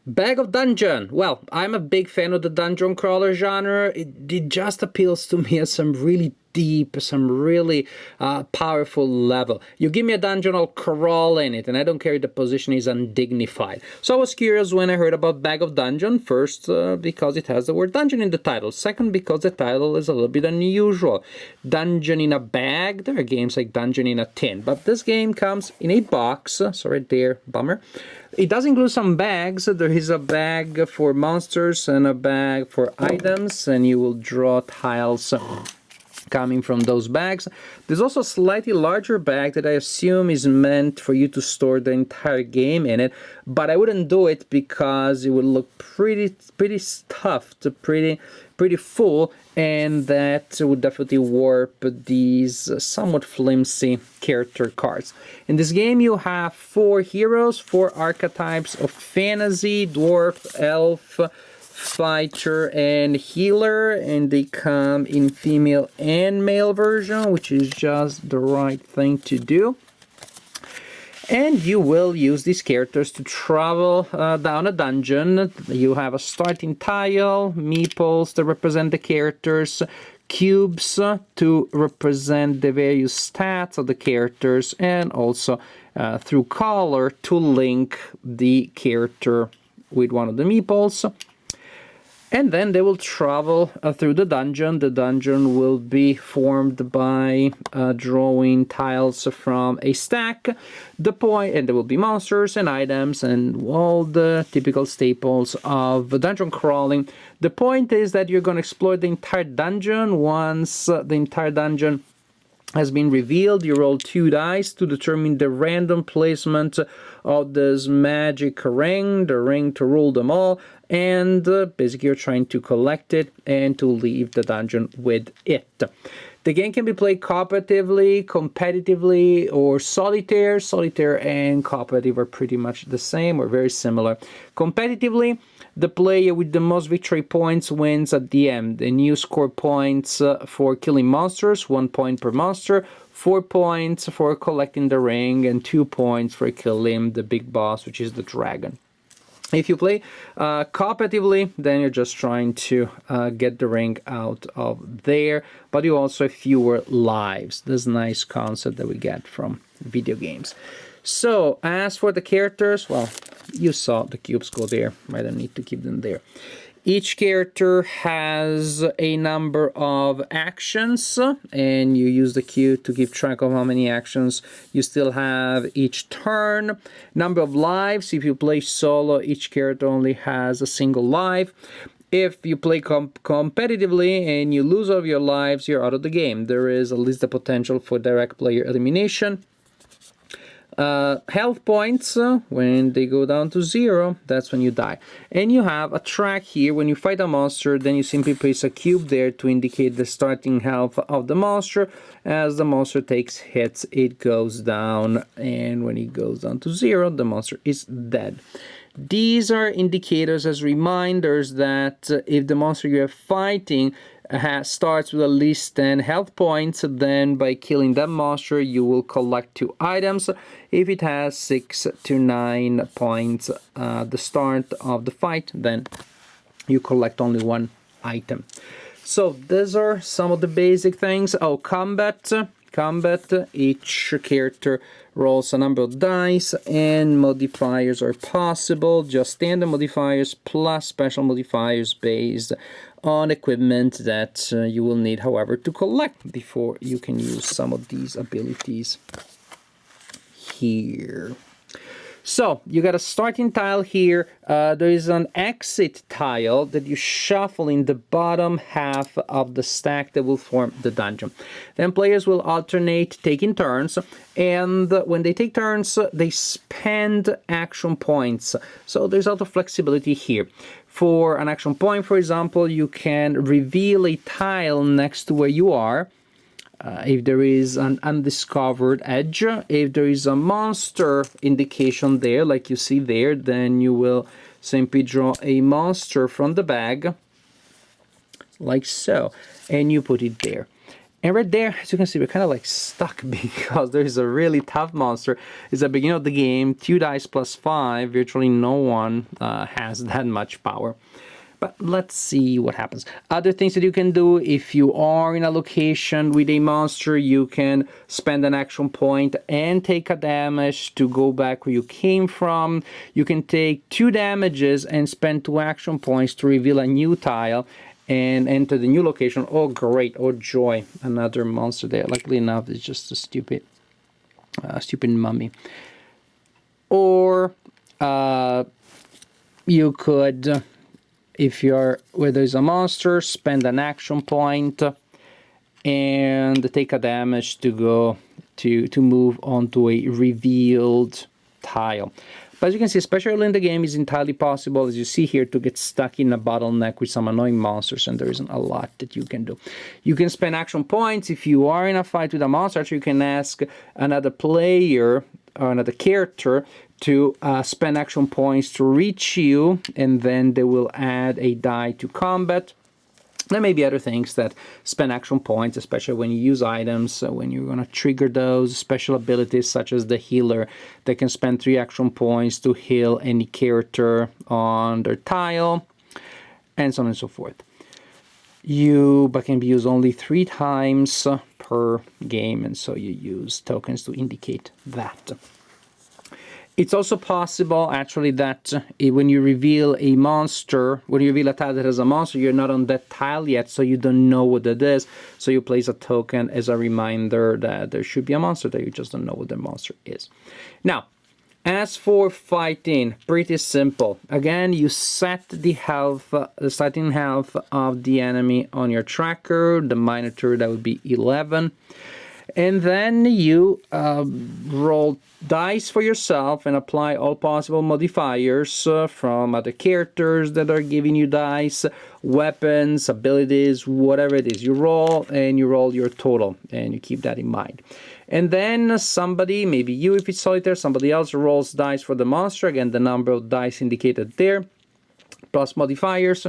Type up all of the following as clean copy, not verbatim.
Bag of Dungeon. Well, I'm a big fan of the dungeon crawler genre. It just appeals to me as some really deep, some really powerful level. You give me a dungeon, I'll crawl in it, and I don't care if the position is undignified. So I was curious when I heard about Bag of Dungeon, first because it has the word dungeon in the title, second because the title is a little bit unusual. Dungeon in a bag, there are games like Dungeon in a tin, but this game comes in a box, so right there, bummer. It does include some bags. There is a bag for monsters and a bag for items, and you will draw tiles coming from those bags. There's also a slightly larger bag that I assume is meant for you to store the entire game in it, but I wouldn't do it because it would look pretty stuffed, pretty full, and that would definitely warp these somewhat flimsy character cards. In this game you have 4 heroes, 4 archetypes of fantasy: dwarf, elf, fighter, and healer, and they come in female and male version, which is just the right thing to do. And you will use these characters to travel down a dungeon. You have a starting tile, meeples that represent the characters, cubes to represent the various stats of the characters, and also through color to link the character with one of the meeples. And then they will travel through the dungeon. The dungeon will be formed by drawing tiles from a stack. And there will be monsters and items and all the typical staples of dungeon crawling. The point is that you're going to explore the entire dungeon. Once the entire dungeon has been revealed, you roll 2 dice to determine the random placement of this magic ring, the ring to rule them all, and basically you're trying to collect it and to leave the dungeon with it. The game can be played cooperatively, competitively, or solitaire. Solitaire and cooperative are pretty much the same or very similar. Competitively, the player with the most victory points wins at the end. And you score points for killing monsters, 1 point per monster, 4 points for collecting the ring, and 2 points for killing the big boss, which is the dragon. If you play cooperatively, then you're just trying to get the ring out of there, but you also have fewer lives. This nice concept that we get from video games. So, as for the characters, well, you saw the cubes go there. I don't need to keep them there. Each character has a number of actions, and you use the cube to keep track of how many actions you still have each turn. Number of lives: if you play solo, each character only has a single life. If you play competitively and you lose all of your lives, you're out of the game. There is at least the potential for direct player elimination. Health points, when they go down to 0, that's when you die. And you have a track here. When you fight a monster, then you simply place a cube there to indicate the starting health of the monster. As the monster takes hits, it goes down, and when it goes down to 0, the monster is dead. These are indicators as reminders that if the monster you're fighting starts with at least 10 health points, then by killing that monster you will collect 2 items. If it has 6 to 9 points at the start of the fight, then you collect only 1 item. So these are some of the basic things. Oh, combat, each character rolls a number of dice, and modifiers are possible, just standard modifiers plus special modifiers based on equipment that you will need, however, to collect before you can use some of these abilities here. So, you got a starting tile here. There is an exit tile that you shuffle in the bottom half of the stack that will form the dungeon. Then players will alternate taking turns, and when they take turns, they spend action points. So there's a lot of flexibility here. For an action point, for example, you can reveal a tile next to where you are. If there is an undiscovered edge, if there is a monster indication there, like you see there, then you will simply draw a monster from the bag, like so, and you put it there. And right there, as you can see, we're kind of like stuck because there is a really tough monster. It's the beginning of the game, 2 dice plus 5. Virtually no one has that much power. But let's see what happens. Other things that you can do, if you are in a location with a monster, you can spend an action point and take a damage to go back where you came from. You can take 2 damages and spend 2 action points to reveal a new tile and enter the new location. Oh, great. Oh, joy. Another monster there. Luckily enough, it's just a stupid mummy. Or you could, if you're where there's a monster, spend an action point and take a damage to go to move onto a revealed tile. But as you can see, especially early in the game, it's entirely possible, as you see here, to get stuck in a bottleneck with some annoying monsters, and there isn't a lot that you can do. You can spend action points if you are in a fight with a monster. Actually, you can ask another player or another character to spend action points to reach you, and then they will add a die to combat. There may be other things that spend action points, especially when you use items. So when you're going to trigger those special abilities, such as the healer, they can spend 3 action points to heal any character on their tile, and so on and so forth. But can be used only 3 times per game, and so you use tokens to indicate that. It's also possible, actually, that when you reveal a monster, when you reveal a tile that has a monster, you're not on that tile yet, so you don't know what it is. So you place a token as a reminder that there should be a monster there. You just don't know what the monster is. Now, as for fighting, pretty simple. Again, you set the starting health of the enemy on your tracker. The monitor, that would be 11. And then you roll dice for yourself and apply all possible modifiers from other characters that are giving you dice, weapons, abilities, whatever it is. You roll and you roll your total, and you keep that in mind. And then somebody, maybe you if it's solitaire, somebody else rolls dice for the monster. Again, the number of dice indicated there, plus modifiers.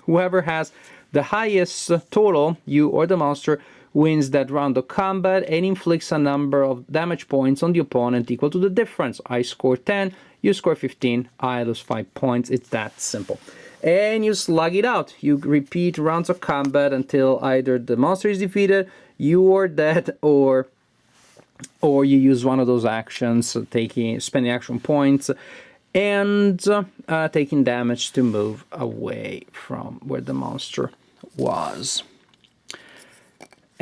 Whoever has the highest total, you or the monster, wins that round of combat and inflicts a number of damage points on the opponent equal to the difference. I score 10, you score 15, I lose 5 points. It's that simple. And you slug it out. You repeat rounds of combat until either the monster is defeated, you are dead, or you use one of those actions, spending action points and taking damage to move away from where the monster was.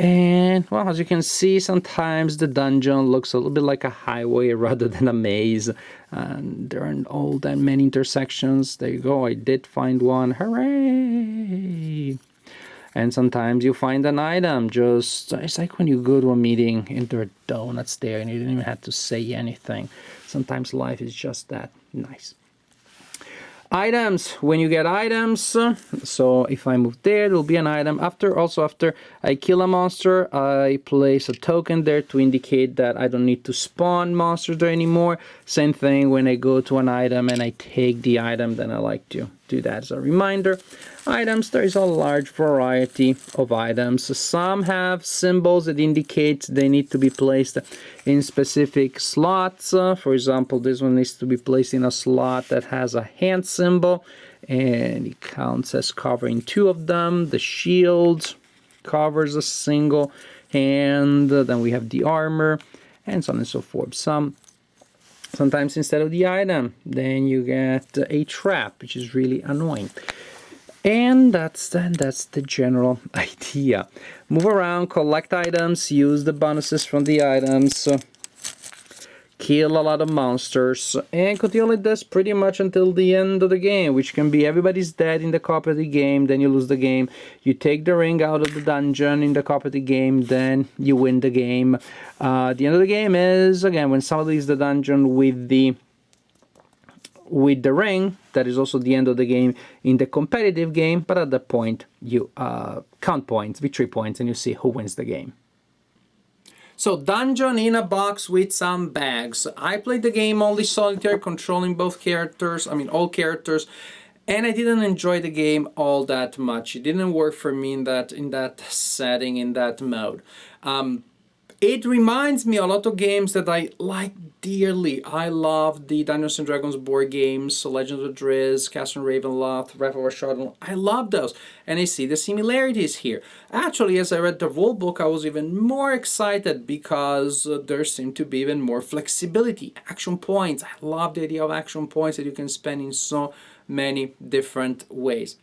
And, well, as you can see, sometimes the dungeon looks a little bit like a highway rather than a maze. There aren't all that many intersections. There you go, I did find one. Hooray! And sometimes you find an item. It's like when you go to a meeting and there are donuts there and you didn't even have to say anything. Sometimes life is just that nice. Items, when you get items, so if I move there will be an item. After I kill a monster, I place a token there to indicate that I don't need to spawn monsters there anymore. Same thing when I go to an item and I take the item, then I like to do that as a reminder. Items, there is a large variety of items. Some have symbols that indicate they need to be placed in specific slots. For example, this one needs to be placed in a slot that has a hand symbol, and it counts as covering 2 of them. The shield covers a single hand, then we have the armor, and so on and so forth. Sometimes instead of the item, then you get a trap, which is really annoying. And that's the general idea. Move around, collect items, use the bonuses from the items, kill a lot of monsters, and continue like this pretty much until the end of the game, which can be everybody's dead in the cooperative game, then you lose the game. You take the ring out of the dungeon in the cooperative game, then you win the game. The end of the game is, again, when somebody leaves the dungeon with the ring. That is also the end of the game in the competitive game, but at that point you count points, victory points, and you see who wins the game. So, dungeon in a box with some bags. I played the game only solitaire, controlling all characters, and I didn't enjoy the game all that much. It didn't work for me in that setting, in that mode. It reminds me a lot of games that I like dearly. I love the Dungeons and Dragons board games, Legends of Drizzt, Castle Ravenloft, Wrath of Ashardon. I love those, and I see the similarities here. Actually, as I read the rule book, I was even more excited because there seemed to be even more flexibility. Action points. I love the idea of action points that you can spend in so many different ways.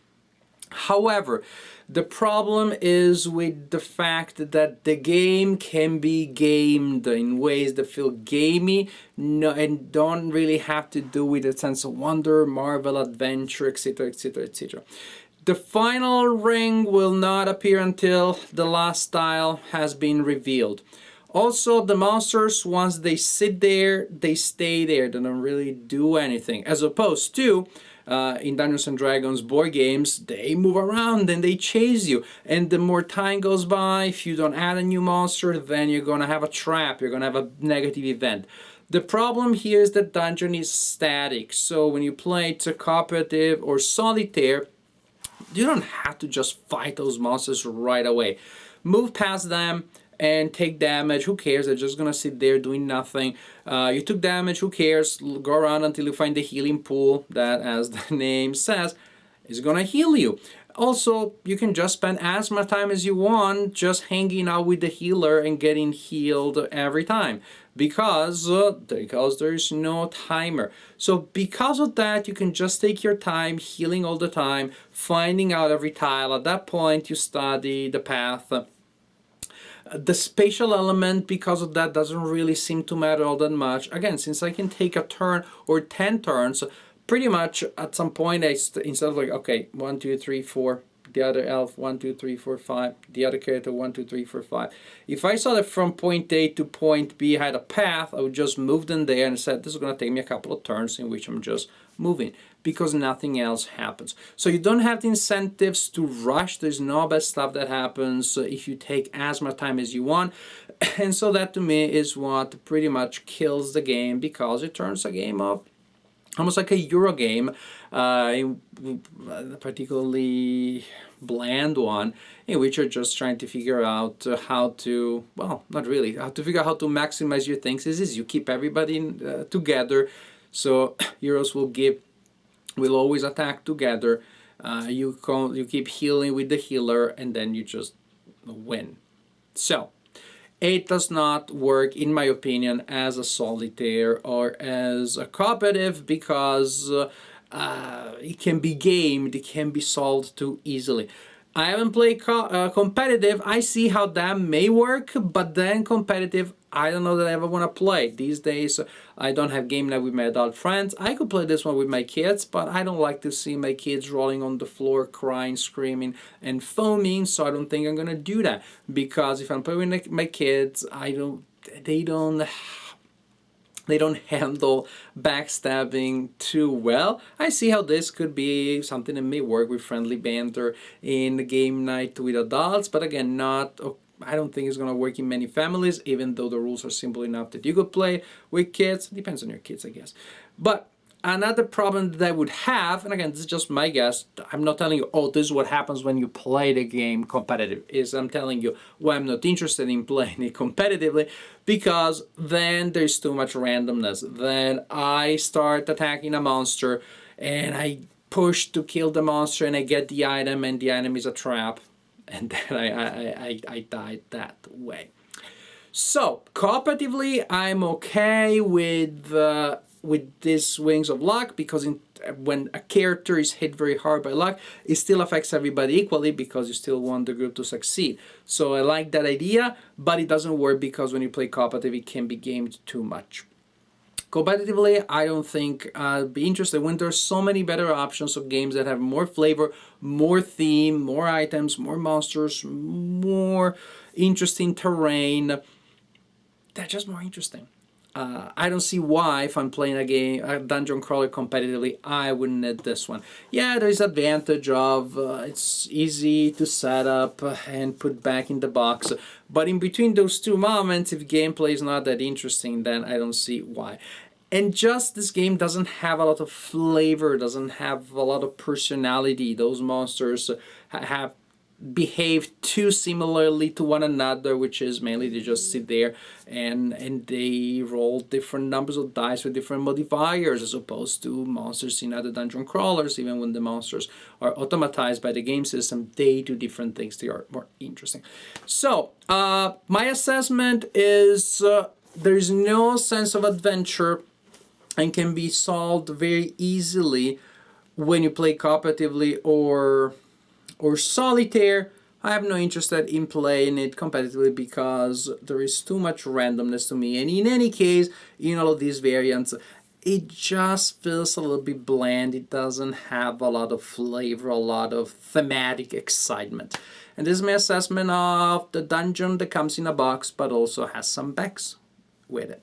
However, the problem is with the fact that the game can be gamed in ways that feel gamey, no, and don't really have to do with a sense of wonder, marvel, adventure, etc., etc., etc. The final ring will not appear until the last tile has been revealed. Also, the monsters, once they sit there, they stay there. They don't really do anything. As opposed to in Dungeons and Dragons board games, they move around and they chase you. And the more time goes by, if you don't add a new monster, then you're going to have a trap. You're going to have a negative event. The problem here is that dungeon is static. So when you play to cooperative or solitaire, you don't have to just fight those monsters right away. Move past them and take damage. Who cares? They're just gonna sit there doing nothing. You took damage. Who cares? Go around until you find the healing pool that, as the name says, is gonna heal you. Also, you can just spend as much time as you want just hanging out with the healer and getting healed every time because there is no timer. So because of that, you can just take your time healing all the time, finding out every tile. At that point, you study the path. The spatial element, because of that, doesn't really seem to matter all that much. Again, since I can take a turn or 10 turns, pretty much at some point, instead of like, okay, 1, 2, 3, 4, the other elf, 1, 2, 3, 4, 5, the other character, 1, 2, 3, 4, 5. If I saw that from point A to point B had a path, I would just move them there and said, this is going to take me a couple of turns in which I'm just moving, because nothing else happens. So you don't have the incentives to rush. There's no bad stuff that happens if you take as much time as you want. And so that to me is what pretty much kills the game, because it turns a game off almost like a Euro game, particularly bland one, in which you're just trying to figure out how to, well, not really, how to figure out how to maximize your things. Is you keep everybody together, so heroes will always attack together. You keep healing with the healer, and then you just win. So it does not work, in my opinion, as a solitaire or as a cooperative, because it can be gamed, it can be solved too easily. I haven't played competitive. I see how that may work, but then competitive, I don't know that I ever want to play. These days, I don't have game night with my adult friends. I could play this one with my kids, but I don't like to see my kids rolling on the floor, crying, screaming, and foaming, so I don't think I'm going to do that. Because if I'm playing with my kids, they don't handle backstabbing too well. I see how this could be something that may work with friendly banter in the game night with adults, but again, I don't think it's going to work in many families, even though the rules are simple enough that you could play with kids. Depends on your kids, I guess. But another problem that I would have, and again, this is just my guess, I'm not telling you, oh, this is what happens when you play the game competitive, is I'm telling you why I'm not interested in playing it competitively, because then there's too much randomness. Then I start attacking a monster, and I push to kill the monster, and I get the item, and the item is a trap, and then I died that way. So, cooperatively, I'm okay with these Wings of Luck, because when a character is hit very hard by luck, it still affects everybody equally, because you still want the group to succeed. So I like that idea, but it doesn't work because when you play cooperative, it can be gamed too much. Competitively, I don't think I'd be interested when there's so many better options of games that have more flavor, more theme, more items, more monsters, more interesting terrain. They're just more interesting. I don't see why, if I'm playing a dungeon crawler competitively, I wouldn't need this one. Yeah, there's advantage of it's easy to set up and put back in the box, but in between those two moments, if gameplay is not that interesting, then I don't see why. And just this game doesn't have a lot of flavor, doesn't have a lot of personality. Those monsters have behave too similarly to one another, which is mainly they just sit there and they roll different numbers of dice with different modifiers, as opposed to monsters in other dungeon crawlers. Even when the monsters are automatized by the game system, they do different things. They are more interesting. So my assessment is there's no sense of adventure and can be solved very easily when you play cooperatively or solitaire. I have no interest in playing it competitively because there is too much randomness to me. And in any case, in all of these variants, it just feels a little bit bland. It doesn't have a lot of flavor, a lot of thematic excitement. And this is my assessment of the dungeon that comes in a box, but also has some backs with it.